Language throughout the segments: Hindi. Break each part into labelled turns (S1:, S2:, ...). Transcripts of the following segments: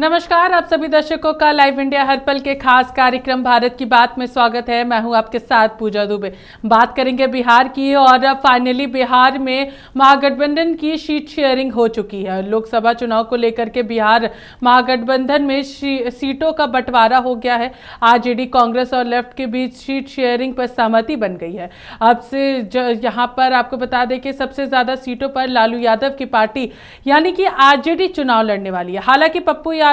S1: नमस्कार, आप सभी दर्शकों का लाइव इंडिया हर पल के खास कार्यक्रम भारत की बात में स्वागत है। मैं हूं आपके साथ पूजा दुबे। बात करेंगे बिहार की और फाइनली बिहार में महागठबंधन की सीट शेयरिंग हो चुकी है। लोकसभा चुनाव को लेकर के बिहार महागठबंधन में सीटों का बंटवारा हो गया है। आरजेडी, कांग्रेस और लेफ्ट के बीच सीट शेयरिंग पर सहमति बन गई है। अब से यहाँ पर आपको बता दें कि सबसे ज्यादा सीटों पर लालू यादव की पार्टी यानी कि आरजेडी चुनाव लड़ने वाली है। हालांकि पप्पू यादव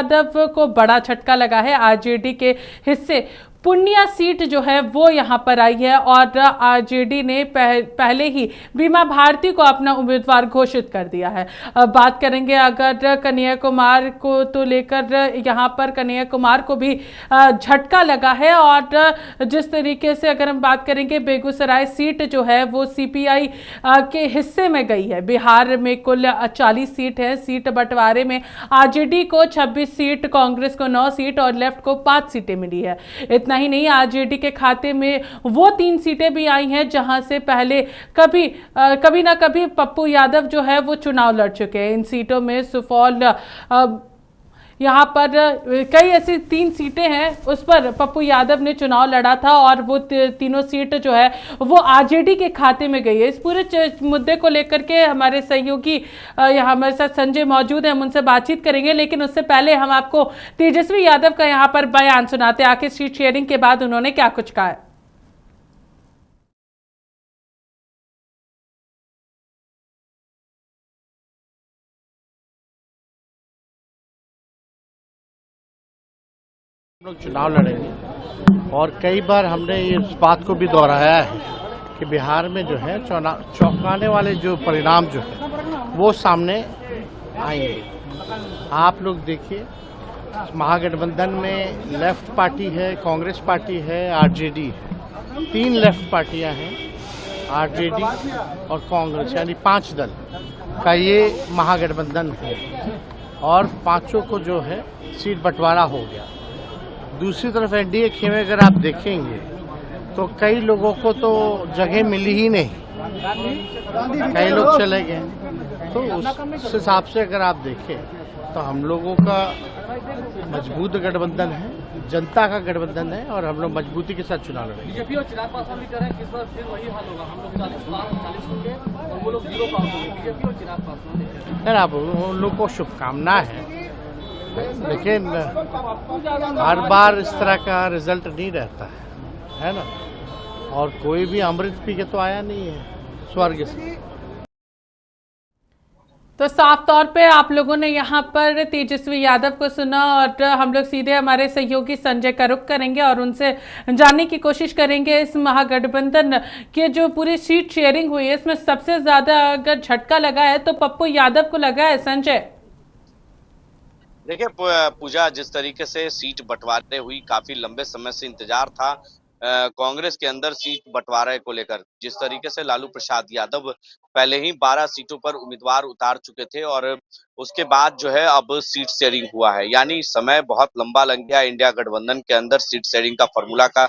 S1: को बड़ा झटका लगा है। आरजेडी के हिस्से पूर्णिया सीट जो है वो यहां पर आई है और आरजेडी ने पहले ही बीमा भारती को अपना उम्मीदवार घोषित कर दिया है। बात करेंगे अगर कन्हैया कुमार को तो लेकर यहां पर कन्हैया कुमार को भी झटका लगा है और जिस तरीके से अगर हम बात करेंगे बेगूसराय सीट जो है वो सीपीआई के हिस्से में गई है। बिहार में कुल 40 सीट है। सीट बंटवारे में आरजेडी को 26 सीट, कांग्रेस को 9 सीट और लेफ्ट को 5 सीटें मिली है। इतना ही नहीं, आरजेडी के खाते में वो 3 सीटें भी आई हैं जहां से पहले कभी ना कभी पप्पू यादव जो है वो चुनाव लड़ चुके हैं। इन सीटों में सुपौल, यहाँ पर कई ऐसी 3 सीटें हैं उस पर पप्पू यादव ने चुनाव लड़ा था और वो तीनों सीट जो है वो आरजेडी के खाते में गई है। इस पूरे मुद्दे को लेकर के हमारे सहयोगी यहाँ हमारे साथ संजय मौजूद हैं, हम उनसे बातचीत करेंगे। लेकिन उससे पहले हम आपको तेजस्वी यादव का यहाँ पर बयान सुनाते हैं। आखिर सीट शेयरिंग के बाद उन्होंने क्या कुछ कहा है।
S2: हम लोग चुनाव लड़ेंगे और कई बार हमने इस बात को भी दोहराया है कि बिहार में जो है चौंकाने वाले जो परिणाम जो है वो सामने आएंगे। आप लोग देखिए, महागठबंधन में लेफ्ट पार्टी है, कांग्रेस पार्टी है, आरजेडी है। 3 लेफ्ट पार्टियां हैं, आरजेडी और कांग्रेस, यानी 5 दल का ये महागठबंधन है और पांचों को जो है सीट बंटवारा हो गया। दूसरी तरफ एनडीए खेमे अगर आप देखेंगे तो कई लोगों को तो जगह मिली ही नहीं, कई लोग चले गए। तो उस हिसाब से अगर आप देखें तो हम लोगों का मजबूत गठबंधन है, जनता का गठबंधन है और हम लोग मजबूती के साथ चुनाव लड़ेंगे।
S3: बीजेपी और चिराग पासवान भी कह रहे हैं कि इस बार फिर वही हाल होगा, हम लोग 40 होंगे और वो लोग 0 पास होंगे। बीजेपी और चिराग पासवान
S2: खैर, अब उन लोग को शुभकामना है, लेकिन हर बार इस तरह का रिजल्ट नहीं रहता है ना। और कोई भी अमृत पी के तो आया नहीं है स्वर्ग से।
S1: तो साफ तौर पे आप लोगों ने यहाँ पर तेजस्वी यादव को सुना और हम लोग सीधे हमारे सहयोगी संजय का रुख करेंगे और उनसे जानने की कोशिश करेंगे इस महागठबंधन के जो पूरी सीट शेयरिंग हुई है इसमें सबसे ज्यादा अगर झटका लगा है तो पप्पू यादव को लगा है। संजय,
S4: देखिए पूजा, जिस तरीके से सीट बंटवारे हुई, काफी लंबे समय से इंतजार था कांग्रेस के अंदर सीट बंटवारे को लेकर। जिस तरीके से लालू प्रसाद यादव पहले ही 12 सीटों पर उम्मीदवार उतार चुके थे और उसके बाद जो है अब सीट शेयरिंग हुआ है, यानी समय बहुत लंबा लग गया इंडिया गठबंधन के अंदर सीट शेयरिंग का फॉर्मूला का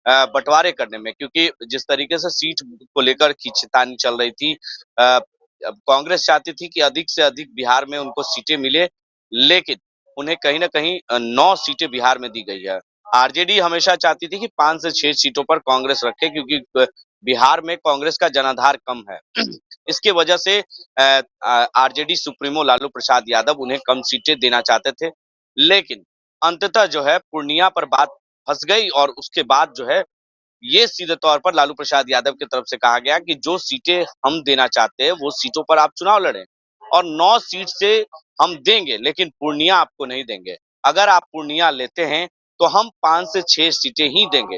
S4: बंटवारे करने में। क्योंकि जिस तरीके से सीट को लेकर खींचतानी चल रही थी, कांग्रेस चाहती थी कि अधिक से अधिक बिहार में उनको सीटें मिले, लेकिन उन्हें कहीं ना कहीं 9 सीटें बिहार में दी गई है। आरजेडी हमेशा चाहती थी कि 5 से 6 सीटों पर कांग्रेस रखे, क्योंकि बिहार में कांग्रेस का जनाधार कम है। इसके वजह से आरजेडी सुप्रीमो लालू प्रसाद यादव उन्हें कम सीटें देना चाहते थे, लेकिन अंततः जो है पूर्णिया पर बात फंस गई और उसके बाद जो है ये सीधे तौर पर लालू प्रसाद यादव की तरफ से कहा गया कि जो सीटें हम देना चाहते हैं वो सीटों पर आप चुनाव लड़ें और 9 सीट से हम देंगे, लेकिन पूर्णिया आपको नहीं देंगे। अगर आप पूर्णिया लेते हैं तो हम 5 से 6 सीटें ही देंगे,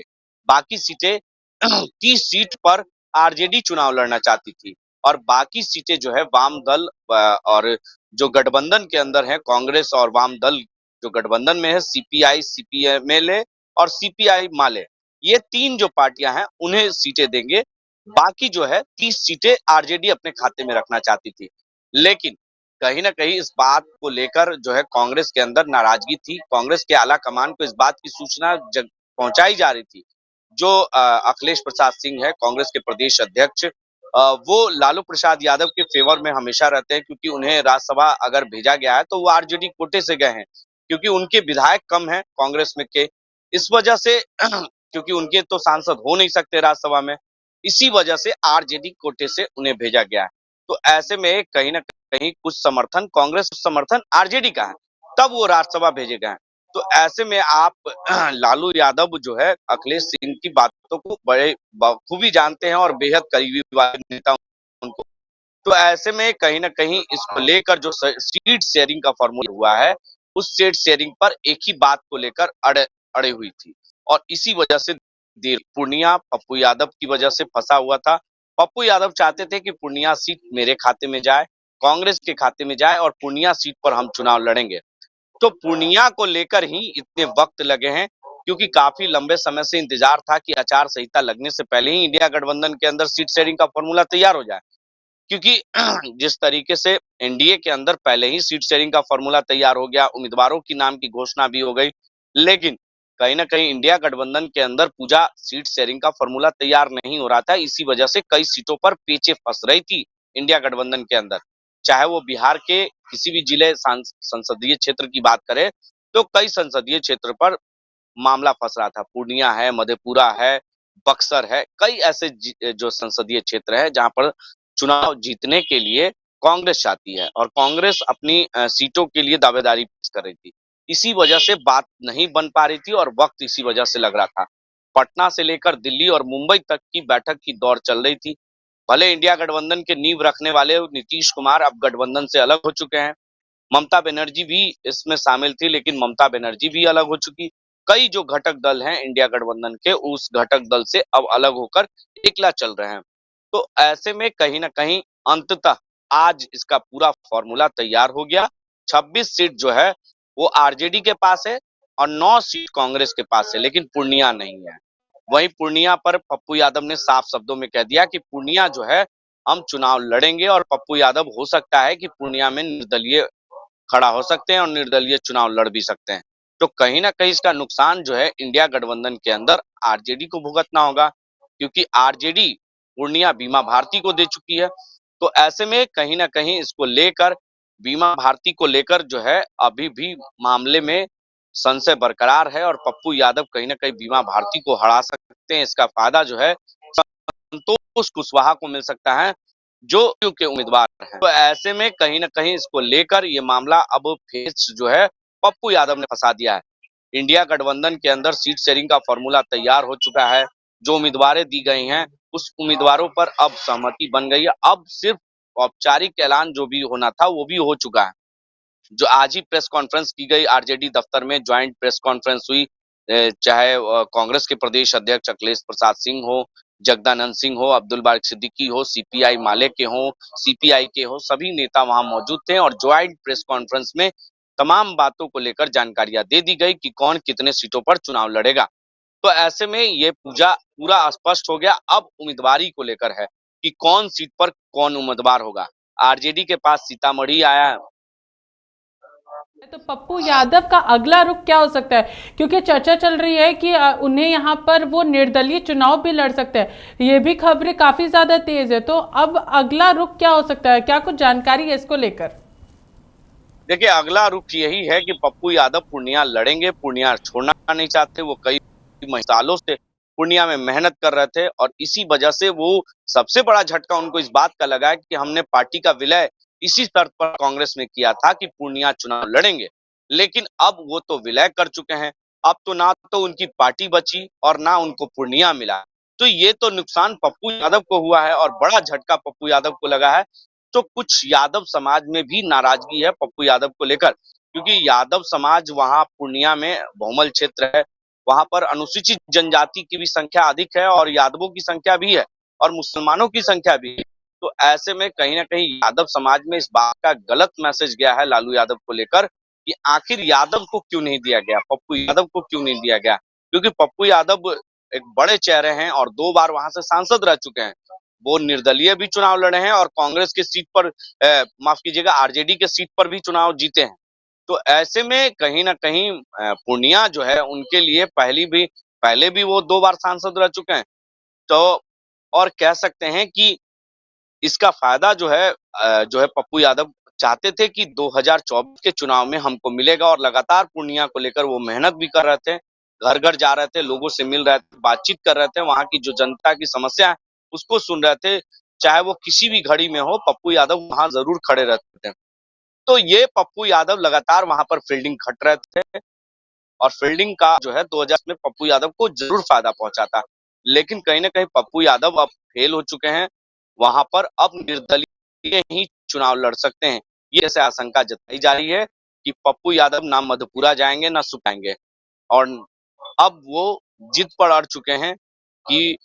S4: बाकी सीटें 30 सीट पर आरजेडी चुनाव लड़ना चाहती थी और बाकी सीटें जो है वाम दल और जो गठबंधन के अंदर है, कांग्रेस और वाम दल जो गठबंधन में है, सीपीआई, सीपीएमएल और सीपीआई माले, ये 3 जो पार्टियां हैं उन्हें सीटें देंगे। बाकी जो है 30 सीटें आरजेडी अपने खाते में रखना चाहती थी, लेकिन कहीं ना कहीं इस बात को लेकर जो है कांग्रेस के अंदर नाराजगी थी। कांग्रेस के आला कमान को इस बात की सूचना पहुंचाई जा रही थी। जो अखिलेश प्रसाद सिंह है, कांग्रेस के प्रदेश अध्यक्ष, वो लालू प्रसाद यादव के फेवर में हमेशा रहते हैं, क्योंकि उन्हें राज्यसभा अगर भेजा गया है तो वो आरजेडी कोटे से गए हैं। क्योंकि उनके विधायक कम हैं कांग्रेस में के, इस वजह से क्योंकि उनके तो सांसद हो नहीं सकते राज्यसभा में, इसी वजह से आरजेडी कोटे से उन्हें भेजा गया है। तो ऐसे में कहीं ना कहीं कुछ समर्थन कांग्रेस, कुछ समर्थन आरजेडी का है, तब वो राज्यसभा भेजे गए हैं। तो ऐसे में आप लालू यादव जो है अखिलेश सिंह की बातों को बड़े बखूबी जानते हैं और बेहद करीबी वाले नेता उनको। तो ऐसे में कहीं ना कहीं इसको लेकर जो सीट शेयरिंग का फॉर्मूला हुआ है, उस सीट शेयरिंग पर एक ही बात को लेकर अड़े हुई थी और इसी वजह से देर पूर्णिया पप्पू यादव की वजह से फंसा हुआ था। पप्पू यादव चाहते थे कि पूर्णिया सीट मेरे खाते में जाए, कांग्रेस के खाते में जाए और पूर्णिया सीट पर हम चुनाव लड़ेंगे। तो पूर्णिया को लेकर ही इतने वक्त लगे हैं क्योंकि काफी लंबे समय से इंतजार था कि आचार संहिता लगने से पहले ही इंडिया गठबंधन के अंदर सीट शेयरिंग का फॉर्मूला तैयार हो जाए। क्योंकि जिस तरीके से एनडीए के अंदर पहले ही सीट शेयरिंग का फॉर्मूला तैयार हो गया, उम्मीदवारों की नाम की घोषणा भी हो गई, लेकिन कहीं ना कहीं इंडिया गठबंधन के अंदर पूजा सीट शेयरिंग का फॉर्मूला तैयार नहीं हो रहा था। इसी वजह से कई सीटों पर पेचे फंस रही थी इंडिया गठबंधन के अंदर, चाहे वो बिहार के किसी भी जिले संसदीय क्षेत्र की बात करें तो कई संसदीय क्षेत्र पर मामला फंस रहा था। पूर्णिया है, मधेपुरा है, बक्सर है, कई ऐसे जो संसदीय क्षेत्र है जहां पर चुनाव जीतने के लिए कांग्रेस चाहती है और कांग्रेस अपनी सीटों के लिए दावेदारी पेश कर रही थी। इसी वजह से बात नहीं बन पा रही थी और वक्त इसी वजह से लग रहा था। पटना से लेकर दिल्ली और मुंबई तक की बैठक की दौड़ चल रही थी। भले इंडिया गठबंधन के नींव रखने वाले नीतीश कुमार अब गठबंधन से अलग हो चुके हैं, ममता बनर्जी भी इसमें शामिल थी, लेकिन ममता बनर्जी भी अलग हो चुकी। कई जो घटक दल हैं इंडिया गठबंधन के, उस घटक दल से अब अलग होकर एकला चल रहे हैं। तो ऐसे में कहीं ना कहीं अंततः आज इसका पूरा फॉर्मूला तैयार हो गया। 26 सीट जो है वो आरजेडी के पास है और 9 सीट कांग्रेस के पास है, लेकिन पूर्णिया नहीं है। वहीं पूर्णिया पर पप्पू यादव ने साफ शब्दों में कह दिया कि पूर्णिया जो है हम चुनाव लड़ेंगे और पप्पू यादव हो सकता है कि पूर्णिया में निर्दलीय खड़ा हो सकते हैं और निर्दलीय चुनाव लड़ भी सकते हैं। तो कहीं ना कहीं इसका नुकसान जो है इंडिया गठबंधन के अंदर आरजेडी को भुगतना होगा, क्योंकि आरजेडी पूर्णिया बीमा भारती को दे चुकी है। तो ऐसे में कहीं ना कहीं इसको लेकर, बीमा भारती को लेकर जो है अभी भी मामले में संशय बरकरार है और पप्पू यादव कहीं ना कहीं बीमा भारती को हरा सकते हैं। इसका फायदा जो है संतोष कुशवाहा को मिल सकता है जो के उम्मीदवार हैं। तो ऐसे में कहीं ना कहीं इसको लेकर ये मामला अब फेस जो है पप्पू यादव ने फंसा दिया है। इंडिया गठबंधन के अंदर सीट शेयरिंग का फॉर्मूला तैयार हो चुका है, जो उम्मीदवारें दी गई हैं उस उम्मीदवारों पर अब सहमति बन गई है। अब सिर्फ औपचारिक ऐलान जो भी होना था वो भी हो चुका है। जो आज ही प्रेस कॉन्फ्रेंस की गई आरजेडी दफ्तर में, ज्वाइंट प्रेस कॉन्फ्रेंस हुई, चाहे कांग्रेस के प्रदेश अध्यक्ष अखिलेश प्रसाद सिंह हो, जगदानंद सिंह हो, अब्दुल बारिक सिद्दीकी हो, सीपीआई माले के हो, सीपीआई के हो, सभी नेता वहां मौजूद थे और ज्वाइंट प्रेस कॉन्फ्रेंस में तमाम बातों को लेकर जानकारियां दे दी गई कि कौन कितने सीटों पर चुनाव लड़ेगा। तो ऐसे में ये पूरा स्पष्ट हो गया। अब उम्मीदवारी को लेकर है कि कौन सीट पर कौन उम्मीदवार होगा। आरजेडी के पास सीतामढ़ी आया है।
S1: तो पप्पू यादव का अगला रुख क्या हो सकता है, क्योंकि चर्चा चल रही है कि उन्हें यहाँ पर वो निर्दलीय चुनाव भी लड़ सकते हैं। ये भी खबरें काफी ज्यादा तेज है, तो अब अगला रुख क्या हो सकता है, क्या कुछ जानकारी है इसको लेकर?
S4: देखिए, अगला रुख यही है कि पप्पू यादव पूर्णिया लड़ेंगे, पूर्णिया छोड़ना नहीं चाहते। वो कई सालों से पूर्णिया में मेहनत कर रहे थे और इसी वजह से वो सबसे बड़ा झटका उनको इस बात का लगा है कि हमने पार्टी का विलय इसी शर्त पर कांग्रेस में किया था कि पूर्णिया चुनाव लड़ेंगे, लेकिन अब वो तो विलय कर चुके हैं। अब तो ना तो उनकी पार्टी बची और ना उनको पूर्णिया मिला। तो ये तो नुकसान पप्पू यादव को हुआ है और बड़ा झटका पप्पू यादव को लगा है। तो कुछ यादव समाज में भी नाराजगी है पप्पू यादव को लेकर, क्योंकि यादव समाज वहां पूर्णिया में बहुमल क्षेत्र है, वहां पर अनुसूचित जनजाति की भी संख्या अधिक है और यादवों की संख्या भी है और मुसलमानों की संख्या भी है। तो ऐसे में कहीं ना कहीं यादव समाज में इस बात का गलत मैसेज गया है लालू यादव को लेकर कि आखिर यादव को क्यों नहीं दिया गया, पप्पू यादव को क्यों नहीं दिया गया, क्योंकि पप्पू यादव एक बड़े चेहरे हैं और 2 बार वहां से सांसद रह चुके हैं। वो निर्दलीय भी चुनाव लड़े हैं और कांग्रेस की सीट पर माफ कीजिएगा आरजेडी के सीट पर भी चुनाव जीते हैं। तो ऐसे में कहीं ना कहीं पूर्णिया जो है उनके लिए पहले भी वो 2 बार सांसद रह चुके हैं। तो और कह सकते हैं कि इसका फायदा जो है पप्पू यादव चाहते थे कि 2024 के चुनाव में हमको मिलेगा, और लगातार पूर्णिया को लेकर वो मेहनत भी कर रहे थे, घर घर जा रहे थे, लोगों से मिल रहे थे, बातचीत कर रहे थे, वहां की जो जनता की समस्या है उसको सुन रहे थे, चाहे वो किसी भी घड़ी में हो, पप्पू यादव वहां जरूर खड़े रहते थे। तो ये पप्पू यादव लगातार वहां पर फील्डिंग खट रहे थे, और फील्डिंग का जो है 2000 में पप्पू यादव को जरूर फायदा पहुंचा था। लेकिन कहीं ना कहीं पप्पू यादव अब फेल हो चुके हैं, वहां पर अब निर्दलीय ही चुनाव लड़ सकते हैं, ये ऐसे आशंका जताई जा रही है कि पप्पू यादव ना मधेपुरा जाएंगे ना सुपाएंगे, और अब वो जिद पर अड़ चुके हैं कि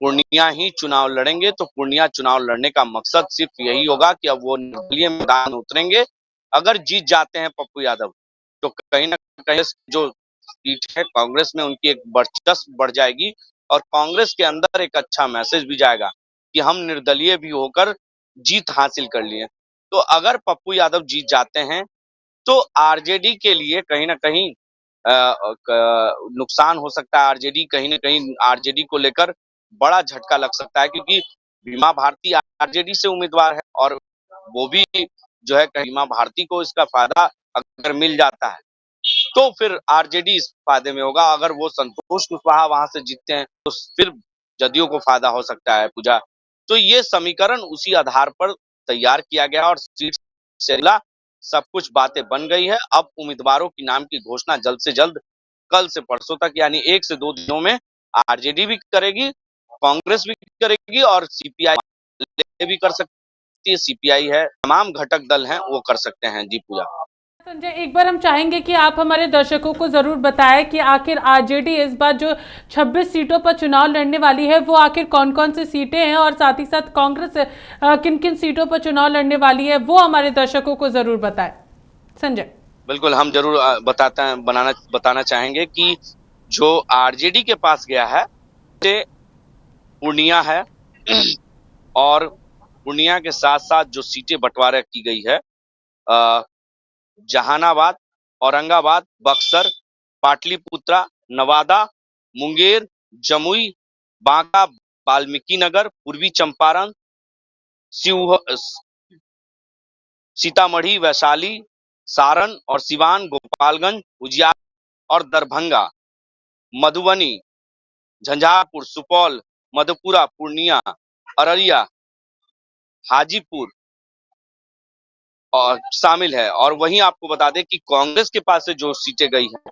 S4: पूर्णिया ही चुनाव लड़ेंगे। तो पूर्णिया चुनाव लड़ने का मकसद सिर्फ यही होगा कि अब वो निर्दलीय मैदान उतरेंगे। अगर जीत जाते हैं पप्पू यादव, तो कहीं ना कहीं जो सीट है कांग्रेस में उनकी एक वर्चस्व बढ़ जाएगी, और कांग्रेस के अंदर एक अच्छा मैसेज भी जाएगा कि हम निर्दलीय भी होकर जीत हासिल कर लिए। तो अगर पप्पू यादव जीत जाते हैं तो आरजेडी के लिए कहीं ना कहीं नुकसान हो सकता है। आरजेडी कहीं ना कहीं आरजेडी को लेकर बड़ा झटका लग सकता है, क्योंकि बीमा भारती आरजेडी से उम्मीदवार है, और वो भी जो है बीमा भारती को इसका फायदा अगर मिल जाता है तो फिर आरजेडी इस फायदे में होगा। अगर वो संतोष कुशवाहा वहां से जीतते हैं तो फिर जदयू को फायदा हो सकता है पूजा। तो ये समीकरण उसी आधार पर तैयार किया गया, और सीट से सब कुछ बातें बन गई है। अब उम्मीदवारों की नाम की घोषणा जल्द से जल्द, कल से परसों तक यानी 1 से 2 दिनों में आरजेडी भी करेगी, कांग्रेस भी करेगी, और सीपीआई भी कर सकती है। सीपीआई है, तमाम घटक दल हैं वो कर सकते हैं। जी पूजा।
S1: संजय, एक बार हम चाहेंगे कि आप हमारे दर्शकों को जरूर बताएं कि आखिर आरजेडी इस बार जो 26 सीटों पर चुनाव लड़ने वाली है वो आखिर कौन कौन सी सीटें हैं, और साथ ही साथ कांग्रेस किन किन सीटों पर चुनाव लड़ने वाली है वो हमारे दर्शकों को जरूर बताएं। संजय।
S4: बिल्कुल, हम जरूर बताना चाहेंगे कि जो आरजेडी के पास गया है से पूर्णिया है, और पूर्णिया के साथ साथ जो सीटें बंटवारा की गई है, जहानाबाद, औरंगाबाद, बक्सर, पाटलिपुत्रा, नवादा, मुंगेर, जमुई, बांका, वाल्मीकि नगर, पूर्वी चंपारण, सीतामढ़ी, वैशाली, सारण और सिवान, गोपालगंज, उजियारपुर और दरभंगा, मधुबनी, झंझारपुर, सुपौल, मधेपुरा, पूर्णिया, अररिया, हाजीपुर और शामिल है। और वहीं आपको बता दें कि कांग्रेस के पास से जो सीटें गई हैं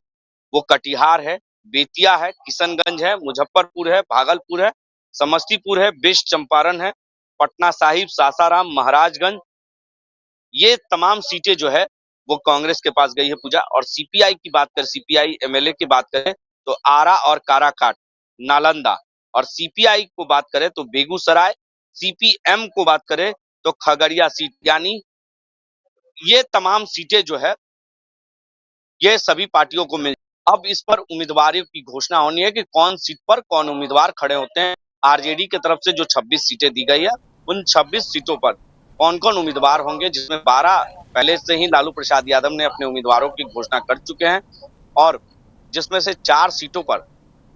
S4: वो कटिहार है, बेतिया है, किशनगंज है, मुजफ्फरपुर है, भागलपुर है, समस्तीपुर है, वेस्ट चंपारण है, पटना साहिब, सासाराम, महाराजगंज, ये तमाम सीटें जो है वो कांग्रेस के पास गई है पूजा। और सीपीआई की बात करें, सीपीआई एमएलए की बात करें तो आरा और काराकाट, नालंदा, और सीपीआई को बात करें तो बेगूसराय, सीपीएम को बात करें तो खगड़िया सीट, यानी ये तमाम सीटें जो है ये सभी पार्टियों को मिल। अब इस पर उम्मीदवारों की घोषणा होनी है कि कौन सीट पर कौन उम्मीदवार खड़े होते हैं। आरजेडी की तरफ से जो 26 सीटें दी गई है उन 26 सीटों पर कौन कौन उम्मीदवार होंगे, जिसमें 12 पहले से ही लालू प्रसाद यादव ने अपने उम्मीदवारों की घोषणा कर चुके हैं, और जिसमें से 4 सीटों पर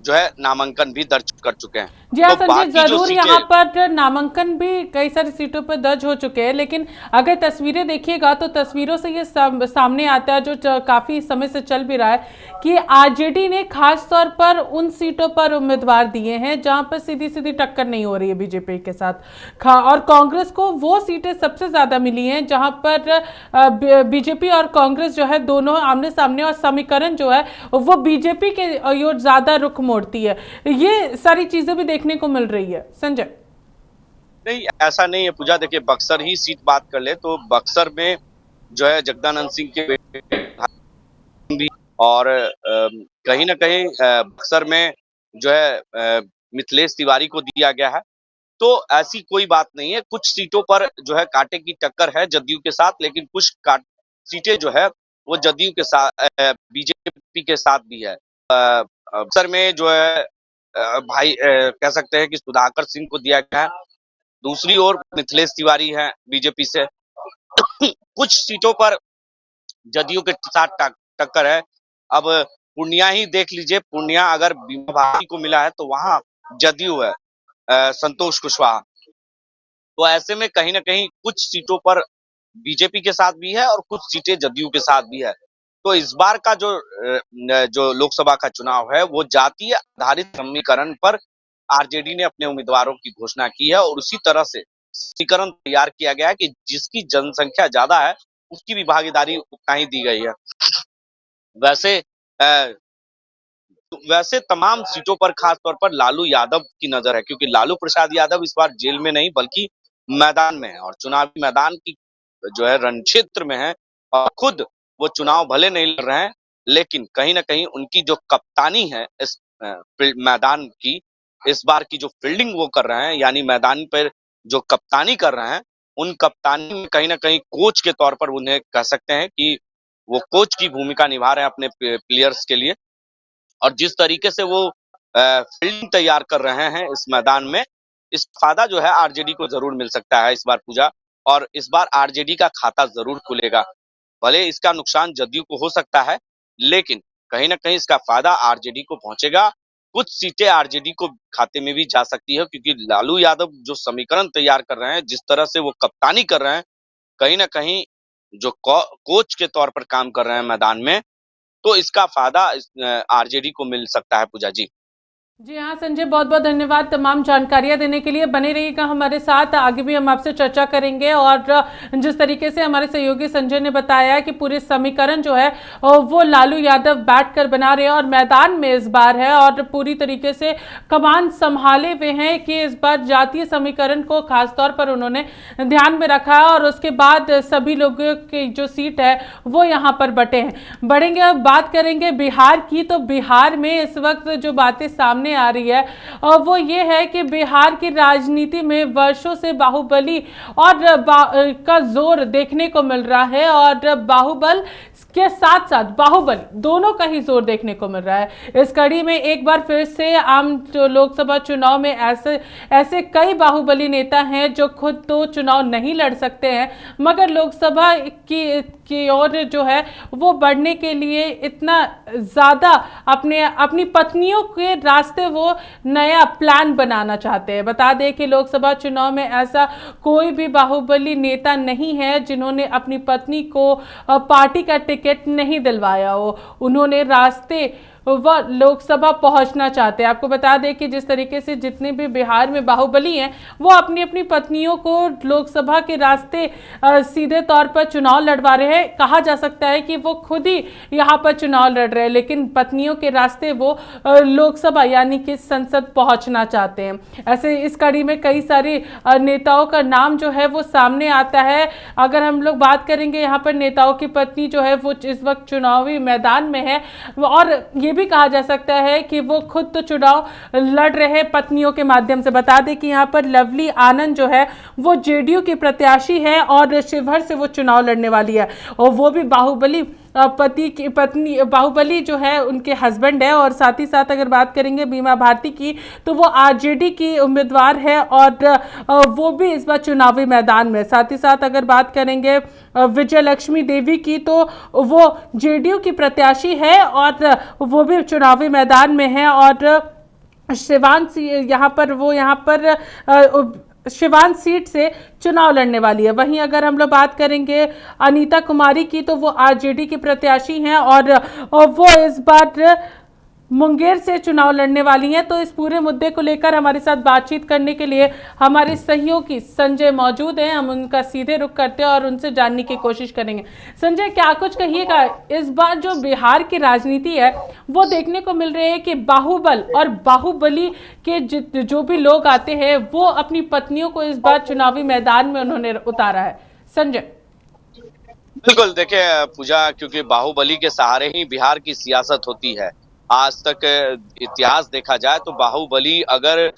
S4: जो है नामांकन भी दर्ज कर चुके हैं।
S1: जी हाँ
S4: तो
S1: संजय, जरूर यहाँ पर नामांकन भी कई सारी सीटों पर दर्ज हो चुके हैं, लेकिन अगर तस्वीरें देखिएगा तो तस्वीरों से ये सामने आता है, जो काफी समय से चल भी रहा है, कि आरजेडी ने खास तौर पर उन सीटों पर उम्मीदवार दिए हैं जहां पर सीधी सीधी टक्कर नहीं हो रही है बीजेपी के साथ, और कांग्रेस को वो सीटें सबसे ज्यादा मिली हैं जहां पर बीजेपी और कांग्रेस जो है दोनों आमने सामने, और समीकरण जो है वो बीजेपी के ओर ज्यादा रुख मोड़ती है। ये सारी चीजें भी देखने को मिल रही है। संजय।
S4: नहीं, ऐसा नहीं है पूजा। देखिए, बक्सर ही सीट बात कर ले तो बक्सर में जो है जगदानंद सिंह के बेटे भी, और कहीं ना कहीं बक्सर में जो है मिथिलेश तिवारी को दिया गया है। तो ऐसी कोई बात नहीं है, कुछ सीटों पर जो है कांटे की टक्कर है जदयू के साथ, लेकिन कुछ सीटें जो है वो जदयू के साथ, बीजेपी के साथ भी है। बक्सर में जो है भाई कह सकते हैं कि सुधाकर सिंह को दिया गया है, दूसरी ओर मिथिलेश तिवारी है बीजेपी से। कुछ सीटों पर जदयू के साथ टक्कर है। अब पूर्णिया ही देख लीजिए, पूर्णिया अगर बीमा भारती को मिला है तो वहां जदयू है, संतोष कुशवाहा। तो ऐसे में कहीं ना कहीं कुछ सीटों पर बीजेपी के साथ भी है और कुछ सीटें जदयू के साथ भी है। तो इस बार का जो लोकसभा का चुनाव है वो जातीय आधारित समीकरण पर आरजेडी ने अपने उम्मीदवारों की घोषणा की है और उसी तरह से समीकरण तैयार किया गया है कि जिसकी जनसंख्या ज्यादा है उसकी भी भागीदारी उतना ही दी गई है। वैसे अ, वैसे तमाम सीटों पर खास तौर पर लालू यादव की नजर है, क्योंकि लालू प्रसाद यादव इस बार जेल में नहीं बल्कि मैदान में है और चुनावी मैदान की जो है रण क्षेत्र में है और खुद वो चुनाव भले नहीं लड़ रहे हैं, लेकिन कहीं ना कहीं उनकी जो कप्तानी है इस मैदान की, इस बार की जो फील्डिंग वो कर रहे हैं, यानी मैदान पर जो कप्तानी कर रहे हैं, उन कप्तानी में कहीं ना कहीं कोच के तौर पर उन्हें कह सकते हैं कि वो कोच की भूमिका निभा रहे हैं अपने प्लेयर्स के लिए। और जिस तरीके से वो फील्डिंग तैयार कर रहे हैं इस मैदान में, इस फायदा जो है आरजेडी को जरूर मिल सकता है इस बार पूजा। और इस बार आरजेडी का खाता जरूर खुलेगा, भले इसका नुकसान जदयू को हो सकता है, लेकिन कहीं ना कहीं इसका फायदा आरजेडी को पहुंचेगा। कुछ सीटें आरजेडी को खाते में भी जा सकती है, क्योंकि लालू यादव जो समीकरण तैयार कर रहे हैं, जिस तरह से वो कप्तानी कर रहे हैं, कहीं ना कहीं जो कोच के तौर पर काम कर रहे हैं मैदान में, तो इसका फायदा आरजेडी को मिल सकता है पूजा जी।
S1: जी हाँ संजय, बहुत बहुत धन्यवाद तमाम जानकारियां देने के लिए। बने रहिएगा हमारे साथ, आगे भी हम आपसे चर्चा करेंगे। और जिस तरीके से हमारे सहयोगी संजय ने बताया कि पूरे समीकरण जो है वो लालू यादव बैठकर बना रहे हैं और मैदान में इस बार है और पूरी तरीके से कमान संभाले हुए हैं कि इस बार जातीय समीकरण को खासतौर पर उन्होंने ध्यान में रखा है और उसके बाद सभी लोगों की जो सीट है वो यहाँ पर बटे हैं। बढ़ेंगे, अब बात करेंगे बिहार की। तो बिहार में इस वक्त जो बातें सामने आ रही है और वो ये है कि बिहार की राजनीति में वर्षों से बाहुबली और का जोर देखने को मिल रहा है और बाहुबल के साथ साथ बाहुबली दोनों का ही जोर देखने को मिल रहा है। इस कड़ी में एक बार फिर से आम जो लोकसभा चुनाव में ऐसे कई बाहुबली नेता हैं जो खुद तो चुनाव नहीं लड़ सकते हैं, मगर लोकसभा की ओर जो है वो बढ़ने के लिए इतना ज़्यादा अपनी पत्नियों के रास्ते वो नया प्लान बनाना चाहते हैं। बता दें कि लोकसभा चुनाव में ऐसा कोई भी बाहुबली नेता नहीं है जिन्होंने अपनी पत्नी को पार्टी का टिकट नहीं दिलवाया हो। उन्होंने रास्ते वह लोकसभा पहुंचना चाहते हैं। आपको बता दें कि जिस तरीके से जितने भी बिहार में बाहुबली हैं वो अपनी अपनी पत्नियों को लोकसभा के रास्ते सीधे तौर पर चुनाव लड़वा रहे हैं। कहा जा सकता है कि वो खुद ही यहाँ पर चुनाव लड़ रहे हैं, लेकिन पत्नियों के रास्ते वो लोकसभा यानी कि संसद पहुंचना चाहते हैं। ऐसे इस कड़ी में कई सारे नेताओं का नाम जो है वो सामने आता है। अगर हम लोग बात करेंगे यहाँ पर नेताओं की पत्नी जो है वो इस वक्त चुनावी मैदान में है और ये भी कहा जा सकता है कि वो खुद तो चुनाव लड़ रहे पत्नियों के माध्यम से। बता दें कि यहाँ पर लवली आनंद जो है वो जेडीयू की प्रत्याशी है और शिवहर से वो चुनाव लड़ने वाली है और वो भी बाहुबली पति की पत्नी, बाहुबली जो है उनके हस्बैंड है। और साथ ही साथ अगर बात करेंगे बीमा भारती की तो वो आरजेडी की उम्मीदवार है और वो भी इस बार चुनावी मैदान में। साथ ही साथ अगर बात करेंगे विजय लक्ष्मी देवी की तो वो जेडीयू की प्रत्याशी है और वो भी चुनावी मैदान में है और शिवांश यहाँ पर शिवान सीट से चुनाव लड़ने वाली है। वहीं अगर हम लोग बात करेंगे अनीता कुमारी की तो वो आरजेडी की प्रत्याशी हैं और वो इस बार मुंगेर से चुनाव लड़ने वाली हैं। तो इस पूरे मुद्दे को लेकर हमारे साथ बातचीत करने के लिए हमारे सहयोगी संजय मौजूद हैं। हम उनका सीधे रुख करते हैं और उनसे जानने की कोशिश करेंगे। संजय, क्या कुछ कहिएगा, इस बार जो बिहार की राजनीति है वो देखने को मिल रही है कि बाहुबल और बाहुबली के जो भी लोग आते हैं वो अपनी पत्नियों को इस बार चुनावी मैदान में उन्होंने उतारा है। संजय।
S4: बिल्कुल, देखिए पूजा, क्योंकि बाहुबली के सहारे ही बिहार की सियासत होती है। आज तक इतिहास देखा जाए तो बाहुबली, अगर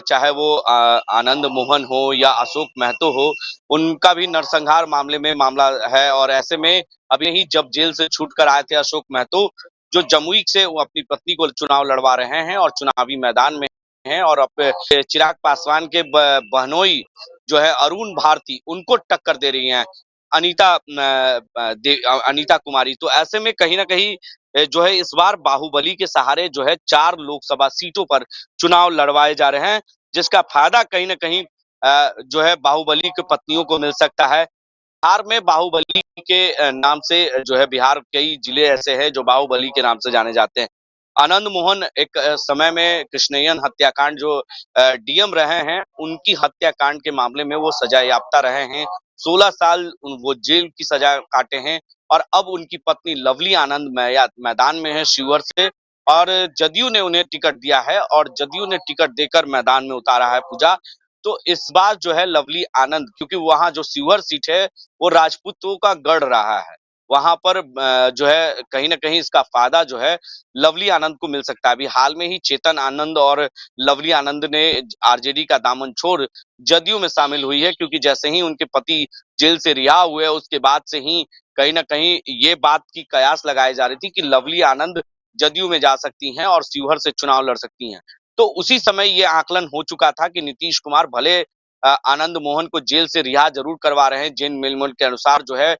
S4: चाहे वो आनंद मोहन हो या अशोक महतो हो, उनका भी नरसंहार मामले में मामला है। और ऐसे में अब यही जब जेल से छूट कर आए थे अशोक महतो, जो जमुई से वो अपनी पत्नी को चुनाव लड़वा रहे हैं और चुनावी मैदान में हैं, और अब चिराग पासवान के बहनोई जो है अरुण भारती, उनको टक्कर दे रही हैं अनीता कुमारी। तो ऐसे में कहीं ना कहीं जो है इस बार बाहुबली के सहारे जो है 4 लोकसभा सीटों पर चुनाव लड़वाए जा रहे हैं, जिसका फायदा कहीं ना कहीं जो है बाहुबली की पत्नियों को मिल सकता है। बिहार में बाहुबली के नाम से जो है बिहार कई जिले ऐसे हैं जो बाहुबली के नाम से जाने जाते हैं। आनंद मोहन एक समय में कृष्णय्यन हत्याकांड जो डीएम रहे हैं, उनकी हत्याकांड के मामले में वो सजा याफ्ता रहे हैं। 16 साल वो जेल की सजा काटे हैं और अब उनकी पत्नी लवली आनंद मैदान में है शिवहर से, और जदयू ने उन्हें टिकट दिया है और जदयू ने टिकट देकर मैदान में उतारा है पूजा। तो इस बार जो है लवली आनंद, क्योंकि वहां जो शिवहर सीट है वो राजपूतों का गढ़ रहा है, वहां पर जो है कहीं ना कहीं इसका फायदा जो है लवली आनंद को मिल सकता है। अभी हाल में ही चेतन आनंद और लवली आनंद ने आरजेडी का दामन छोड़ जदयू में शामिल हुई है, क्योंकि जैसे ही उनके पति जेल से रिहा हुए उसके बाद से ही कहीं ना कहीं ये बात की कयास लगाई जा रही थी कि लवली आनंद जदयू में जा सकती हैं और शिवहर से चुनाव लड़ सकती हैं। तो उसी समय ये आकलन हो चुका था कि नीतीश कुमार भले आनंद मोहन को जेल से रिहा जरूर करवा रहे हैं, जैन मेलमोल के अनुसार जो है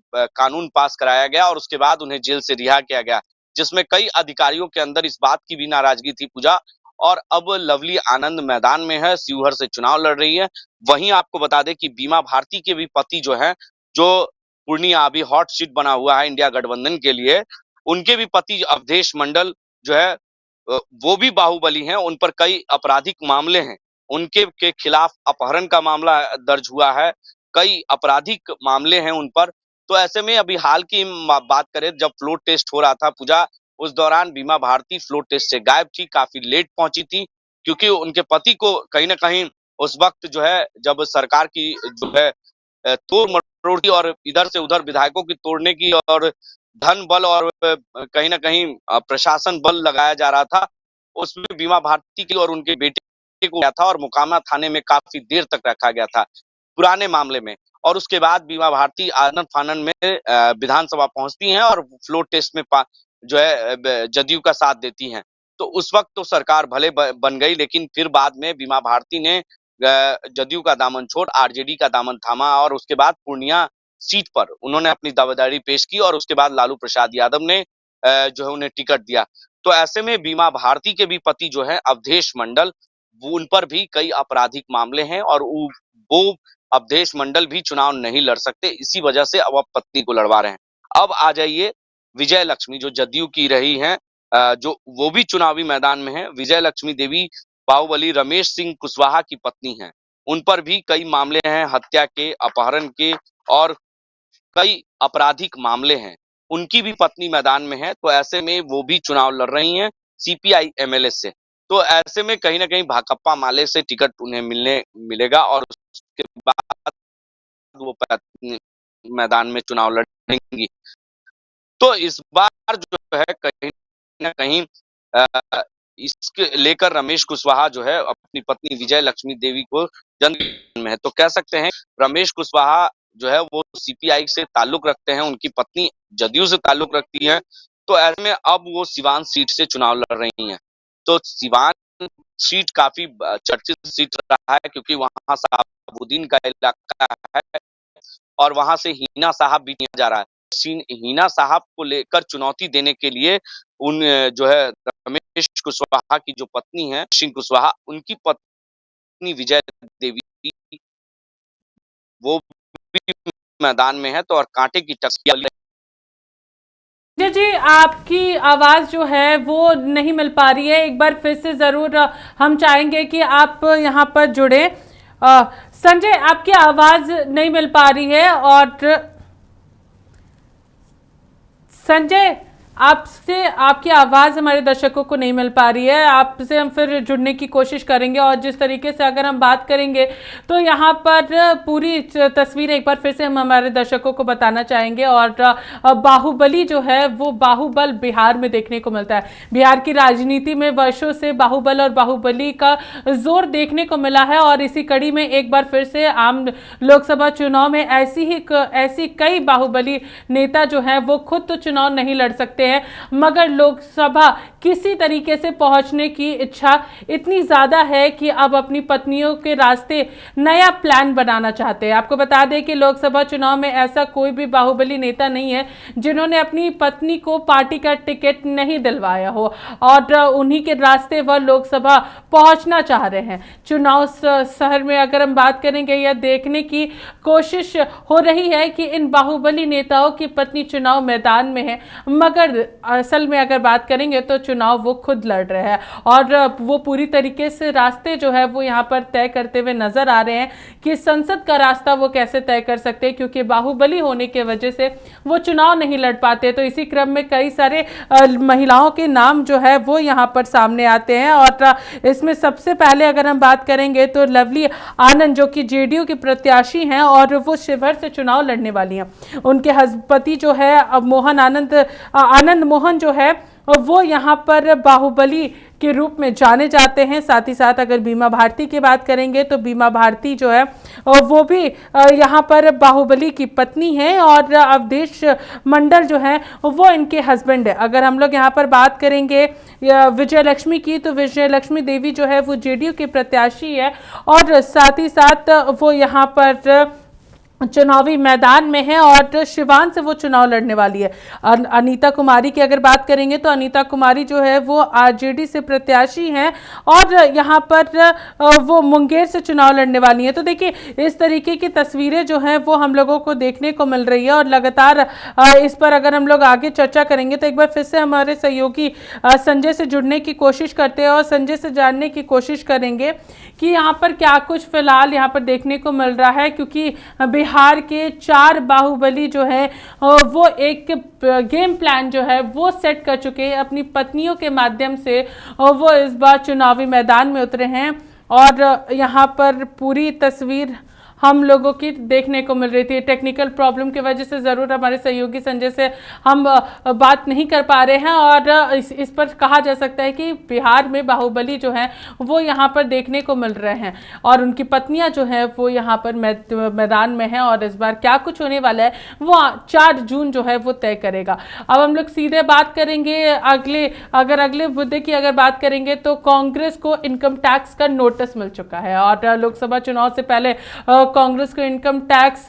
S4: कानून पास कराया गया और उसके बाद उन्हें जेल से रिहा किया गया, जिसमें कई अधिकारियों के अंदर इस बात की भी नाराजगी थी पूजा। और अब लवली आनंद मैदान में है, शिवहर से चुनाव लड़ रही है। वहीं आपको बता दें कि बीमा भारती के भी पति जो है, जो पूर्णिया अभी हॉट सीट बना हुआ है इंडिया गठबंधन के लिए, उनके भी पति अवधेश मंडल जो है वो भी बाहुबली हैं, उन पर कई आपराधिक मामले हैं, उनके के खिलाफ अपहरण का मामला दर्ज हुआ है, कई आपराधिक मामले हैं उन पर। तो ऐसे में अभी हाल की बात करें, जब फ्लोर टेस्ट हो रहा था पूजा, उस दौरान बीमा भारती फ्लोर टेस्ट से गायब थी, काफी लेट पहुंची थी, क्योंकि उनके पति को कहीं ना कहीं उस वक्त जो है जब सरकार की जो है तोड़ मरोड़ की और इधर से उधर विधायकों की तोड़ने की और धन बल और कहीं ना कहीं प्रशासन बल लगाया जा रहा था, उसमें बीमा भारती की और उनके बेटे को गया था और मोकामा थाने में काफी देर तक रखा गया था पुराने मामले में। और उसके बाद बीमा भारती आनन फानन में विधानसभा पहुंचती हैं और फ्लोर टेस्ट में जो है जदयू का साथ देती हैं। तो उस वक्त तो सरकार भले बन गई, लेकिन फिर बाद में बीमा भारती ने जदयू का दामन छोड़ आरजेडी का दामन थामा और उसके बाद पूर्णिया सीट पर उन्होंने अपनी दावेदारी पेश की और उसके बाद लालू प्रसाद यादव ने जो है उन्हें टिकट दिया। तो ऐसे में बीमा भारती के भी पति जो है अवधेश मंडल, वो उन पर भी कई आपराधिक मामले हैं और वो अवधेश मंडल भी चुनाव नहीं लड़ सकते, इसी वजह से अब पत्नी को लड़वा रहे हैं। अब आ जाइए विजय लक्ष्मी जो जदयू की रही हैं, जो वो भी चुनावी मैदान में है। विजय लक्ष्मी देवी बाहुबली रमेश सिंह कुशवाहा की पत्नी हैं, उन पर भी कई मामले हैं, हत्या के, अपहरण के और कई आपराधिक मामले हैं। उनकी भी पत्नी मैदान में है, तो ऐसे में वो भी चुनाव लड़ रही हैं सीपीआई एमएलए से। तो ऐसे में कहीं ना कहीं भाकपा माले से टिकट उन्हें मिलेगा और उसके बाद वो मैदान में चुनाव लड़ेंगी। तो इस बार जो है कहीं ना कहीं इसके लेकर रमेश कुशवाहा जो है अपनी पत्नी विजय लक्ष्मी देवी को जन में है। तो कह सकते हैं रमेश कुशवाहा जो है वो सीपीआई से ताल्लुक रखते हैं, उनकी पत्नी जदयू से ताल्लुक रखती है। तो ऐसे में अब वो सिवान सीट से चुनाव लड़ रही हैं। तो सिवान सीट काफी चर्चित सीट रहा है, क्योंकि वहां साहबुद्दीन का इलाका है और वहां से हिना साहब भी जा रहा है। हिना साहब को लेकर चुनौती देने के लिए उन जो है रमेश कुशवाहा की जो पत्नी है सिंह कुशवाहा, उनकी पत्नी विजय देवी वो भी मैदान में है। तो और कांटे की टक्कर
S1: जी आपकी आवाज जो है वो नहीं मिल पा रही है, एक बार फिर से जरूर हम चाहेंगे कि आप यहाँ पर जुड़े। संजय आपकी आवाज नहीं मिल पा रही है और संजय आपसे आपकी आवाज़ हमारे दर्शकों को नहीं मिल पा रही है, आपसे हम फिर जुड़ने की कोशिश करेंगे। और जिस तरीके से अगर हम बात करेंगे तो यहाँ पर पूरी तस्वीर एक बार फिर से हम हमारे दर्शकों को बताना चाहेंगे। और बाहुबली जो है वो बाहुबल बिहार में देखने को मिलता है। बिहार की राजनीति में वर्षों से बाहुबल और बाहुबली का जोर देखने को मिला है और इसी कड़ी में एक बार फिर से आम लोकसभा चुनाव में ऐसी कई बाहुबली नेता जो है वो खुद तो चुनाव नहीं लड़ सकते, चाहते हैं, मगर लोकसभा किसी तरीके से पहुंचने की इच्छा इतनी ज्यादा है कि अब अपनी पत्नियों के रास्ते नया प्लान बनाना चाहते हैं। आपको बता दें कि लोकसभा चुनाव में ऐसा कोई भी बाहुबली नेता नहीं है जिन्होंने अपनी पत्नी को पार्टी का टिकट नहीं दिलवाया हो, और उन्हीं के रास्ते वह लोकसभा पहुंचना चाह रहे हैं। चुनाव शहर में अगर हम बात करेंगे, यह देखने की कोशिश हो रही है कि इन बाहुबली नेताओं की पत्नी चुनाव मैदान में है, मगर असल में अगर बात करेंगे तो चुनाव वो खुद लड़ रहे हैं, और वो पूरी तरीके से रास्ते जो है वो यहाँ पर तय करते हुए नजर आ रहे हैं कि संसद का रास्ता वो कैसे तय कर सकते हैं, क्योंकि बाहुबली होने की वजह से वो चुनाव नहीं लड़ पाते। तो इसी क्रम में कई सारे महिलाओं के नाम जो है वो यहाँ पर सामने आते हैं, और इसमें सबसे पहले अगर हम बात करेंगे तो लवली आनंद, जो कि जेडीयू की प्रत्याशी हैं और वो शिवहर से चुनाव लड़ने वाली हैं। उनके पति जो है आनंद मोहन जो है वो यहाँ पर बाहुबली के रूप में जाने जाते हैं। साथ ही साथ अगर बीमा भारती की बात करेंगे तो बीमा भारती जो है वो भी यहाँ पर बाहुबली की पत्नी है, और अवधेश मंडल जो है वो इनके हस्बैंड है। अगर हम लोग यहाँ पर बात करेंगे विजय लक्ष्मी की, तो विजय लक्ष्मी देवी जो है वो जेडीयू की प्रत्याशी है, और साथ ही साथ वो यहाँ पर चुनावी मैदान में है और शिवान से वो चुनाव लड़ने वाली है। अनीता कुमारी की अगर बात करेंगे तो अनीता कुमारी जो है वो आरजेडी से प्रत्याशी हैं, और यहाँ पर वो मुंगेर से चुनाव लड़ने वाली हैं। तो देखिए, इस तरीके की तस्वीरें जो हैं वो हम लोगों को देखने को मिल रही है, और लगातार इस पर अगर हम लोग आगे चर्चा करेंगे तो एक बार फिर से हमारे सहयोगी संजय से जुड़ने की कोशिश करते हैं और संजय से जानने की कोशिश करेंगे कि यहाँ पर क्या कुछ फिलहाल यहाँ पर देखने को मिल रहा है, क्योंकि बिहार के 4 बाहुबली जो है वो एक गेम प्लान जो है वो सेट कर चुके हैं अपनी पत्नियों के माध्यम से, वो इस बार चुनावी मैदान में उतरे हैं, और यहाँ पर पूरी तस्वीर हम लोगों की देखने को मिल रही थी। टेक्निकल प्रॉब्लम की वजह से ज़रूर हमारे सहयोगी संजय से हम बात नहीं कर पा रहे हैं, और इस पर कहा जा सकता है कि बिहार में बाहुबली जो है वो यहाँ पर देखने को मिल रहे हैं, और उनकी पत्नियां जो हैं वो यहाँ पर मैदान में हैं, और इस बार क्या कुछ होने वाला है वो 4 जून जो है वो तय करेगा। अब हम लोग सीधे बात करेंगे अगले मुद्दे की अगर बात करेंगे तो कांग्रेस को इनकम टैक्स का नोटिस मिल चुका है, और लोकसभा चुनाव से पहले कांग्रेस को इनकम टैक्स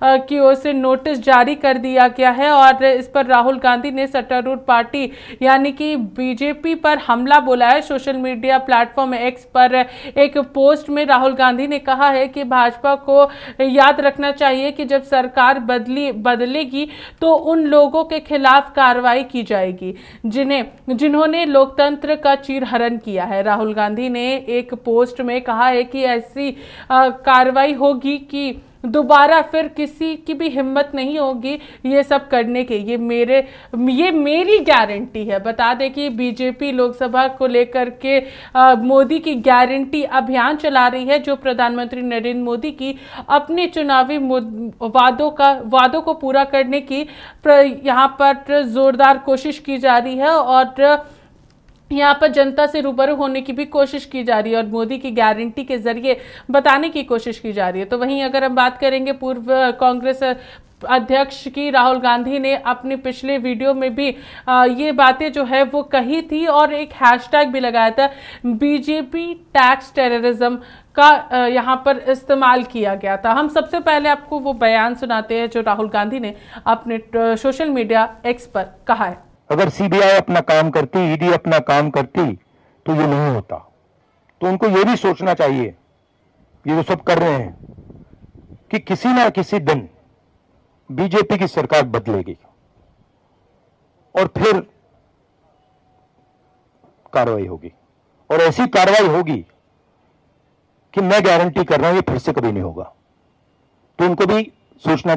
S1: की ओर से नोटिस जारी कर दिया गया है, और इस पर राहुल गांधी ने सत्तारूढ़ पार्टी यानी कि बीजेपी पर हमला बोला है। सोशल मीडिया प्लेटफॉर्म एक्स पर एक पोस्ट में राहुल गांधी ने कहा है कि भाजपा को याद रखना चाहिए कि जब सरकार बदलेगी तो उन लोगों के खिलाफ कार्रवाई की जाएगी जिन्होंने लोकतंत्र का चीरहरण किया है। राहुल गांधी ने एक पोस्ट में कहा है कि ऐसी कार्रवाई होगी कि दोबारा फिर किसी की भी हिम्मत नहीं होगी ये सब करने के। ये मेरी गारंटी है। बता दें कि बीजेपी लोकसभा को लेकर के मोदी की गारंटी अभियान चला रही है, जो प्रधानमंत्री नरेंद्र मोदी की अपने चुनावी वादों को पूरा करने की यहाँ पर जोरदार कोशिश की जा रही है, और यहाँ पर जनता से रूबरू होने की भी कोशिश की जा रही है, और मोदी की गारंटी के जरिए बताने की कोशिश की जा रही है। तो वहीं अगर हम बात करेंगे पूर्व कांग्रेस अध्यक्ष की, राहुल गांधी ने अपने पिछले वीडियो में भी ये बातें जो है वो कही थी, और एक हैशटैग भी लगाया था, बीजेपी टैक्स टेररिज्म का यहाँ पर इस्तेमाल किया गया था। हम सबसे पहले आपको वो बयान सुनाते हैं जो राहुल गांधी ने अपने सोशल मीडिया एक्स पर कहा है।
S5: अगर सीबीआई अपना काम करती, ईडी अपना काम करती तो ये नहीं होता। तो उनको ये भी सोचना चाहिए, ये जो सब कर रहे हैं, कि किसी ना किसी दिन बीजेपी की सरकार बदलेगी और फिर कार्रवाई होगी, और ऐसी कार्रवाई होगी कि मैं गारंटी कर रहा हूं ये फिर से कभी नहीं होगा। तो उनको भी सोचना।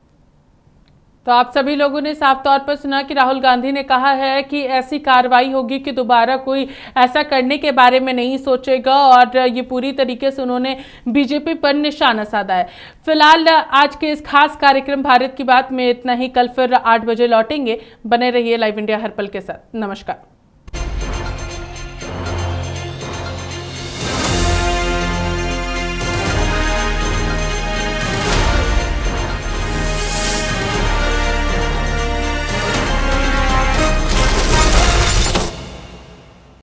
S1: तो आप सभी लोगों ने साफ तौर पर सुना कि राहुल गांधी ने कहा है कि ऐसी कार्रवाई होगी कि दोबारा कोई ऐसा करने के बारे में नहीं सोचेगा, और ये पूरी तरीके से उन्होंने बीजेपी पर निशाना साधा है। फिलहाल आज के इस खास कार्यक्रम भारत की बात में इतना ही। कल फिर 8 बजे लौटेंगे। बने रहिए लाइव इंडिया हर पल के साथ। नमस्कार।